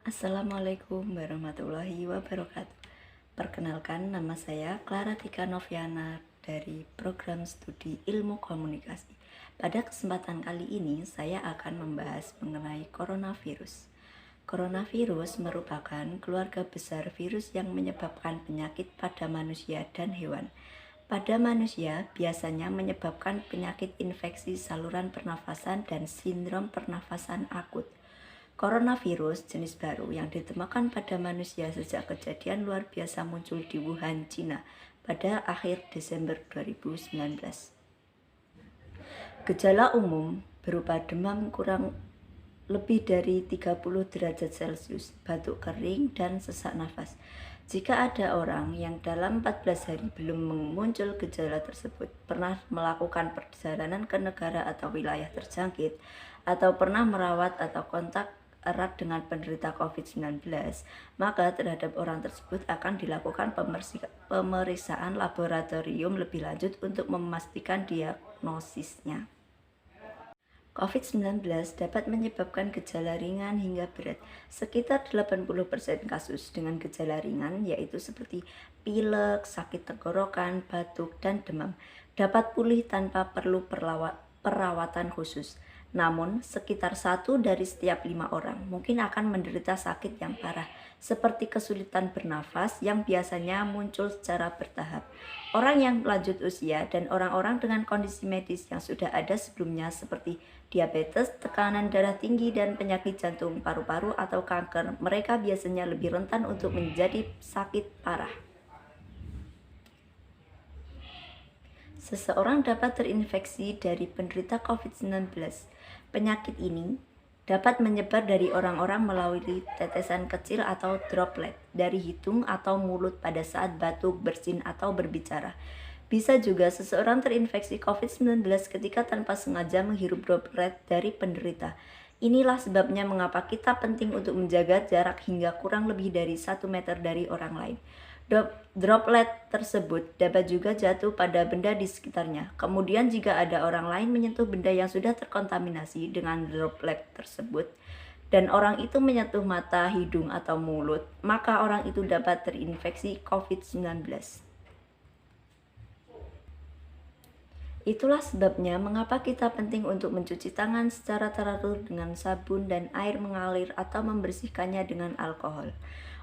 Assalamualaikum warahmatullahi wabarakatuh. Perkenalkan, nama saya Clara Tika Noviana dari Program Studi Ilmu Komunikasi. Pada kesempatan kali ini, saya akan membahas mengenai coronavirus. Coronavirus merupakan keluarga besar virus yang menyebabkan penyakit pada manusia dan hewan. Pada manusia, biasanya menyebabkan penyakit infeksi saluran pernafasan dan sindrom pernafasan akut. Coronavirus jenis baru yang ditemukan pada manusia sejak kejadian luar biasa muncul di Wuhan, Cina pada akhir Desember 2019. Gejala umum berupa demam kurang lebih dari 30 derajat Celcius, batuk kering, dan sesak nafas. Jika ada orang yang dalam 14 hari belum muncul gejala tersebut, pernah melakukan perjalanan ke negara atau wilayah terjangkit, atau pernah merawat atau kontak erat dengan penderita COVID-19, maka terhadap orang tersebut akan dilakukan pemeriksaan laboratorium lebih lanjut untuk memastikan diagnosisnya. COVID-19 dapat menyebabkan gejala ringan hingga berat. Sekitar 80% kasus dengan gejala ringan, yaitu seperti pilek, sakit tenggorokan, batuk, dan demam, dapat pulih tanpa perlu perawatan khusus. Namun, sekitar 1 dari setiap 5 orang mungkin akan menderita sakit yang parah, seperti kesulitan bernafas yang biasanya muncul secara bertahap. Orang yang lanjut usia dan orang-orang dengan kondisi medis yang sudah ada sebelumnya seperti diabetes, tekanan darah tinggi, dan penyakit jantung, paru-paru, atau kanker, mereka biasanya lebih rentan untuk menjadi sakit parah. Seseorang dapat terinfeksi dari penderita COVID-19. Penyakit ini dapat menyebar dari orang-orang melalui tetesan kecil atau droplet dari hidung atau mulut pada saat batuk, bersin, atau berbicara. Bisa juga seseorang terinfeksi COVID-19 ketika tanpa sengaja menghirup droplet dari penderita. Inilah sebabnya mengapa kita penting untuk menjaga jarak hingga kurang lebih dari 1 meter dari orang lain. Droplet tersebut dapat juga jatuh pada benda di sekitarnya. Kemudian jika ada orang lain menyentuh benda yang sudah terkontaminasi dengan droplet tersebut, dan orang itu menyentuh mata, hidung, atau mulut, maka orang itu dapat terinfeksi COVID-19. Itulah sebabnya mengapa kita penting untuk mencuci tangan secara teratur dengan sabun dan air mengalir atau membersihkannya dengan alkohol.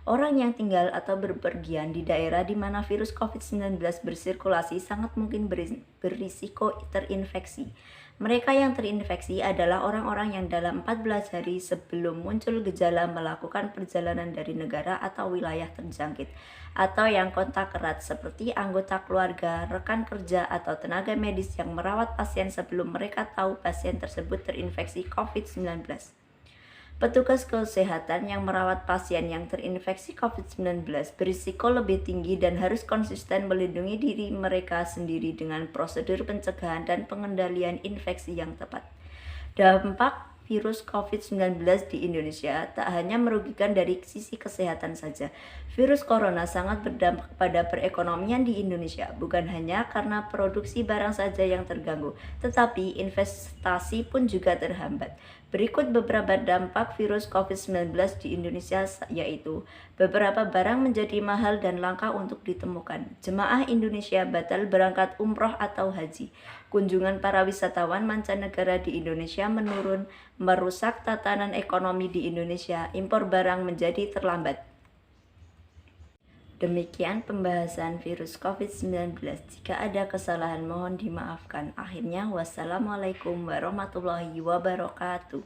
Orang yang tinggal atau berpergian di daerah di mana virus COVID-19 bersirkulasi sangat mungkin berisiko terinfeksi. Mereka yang terinfeksi adalah orang-orang yang dalam 14 hari sebelum muncul gejala melakukan perjalanan dari negara atau wilayah terjangkit, atau yang kontak erat seperti anggota keluarga, rekan kerja, atau tenaga medis yang merawat pasien sebelum mereka tahu pasien tersebut terinfeksi COVID-19. Petugas kesehatan yang merawat pasien yang terinfeksi COVID-19 berisiko lebih tinggi dan harus konsisten melindungi diri mereka sendiri dengan prosedur pencegahan dan pengendalian infeksi yang tepat. Dampak virus COVID-19 di Indonesia tak hanya merugikan dari sisi kesehatan saja. Virus corona sangat berdampak pada perekonomian di Indonesia, bukan hanya karena produksi barang saja yang terganggu, tetapi investasi pun juga terhambat. Berikut beberapa dampak virus COVID-19 di Indonesia, yaitu beberapa barang menjadi mahal dan langka untuk ditemukan. Jemaah Indonesia batal berangkat umroh atau haji. Kunjungan para wisatawan mancanegara di Indonesia menurun, merusak tatanan ekonomi di Indonesia. Impor barang menjadi terlambat. Demikian pembahasan virus COVID-19. Jika ada kesalahan mohon dimaafkan. Akhirnya, wassalamualaikum warahmatullahi wabarakatuh.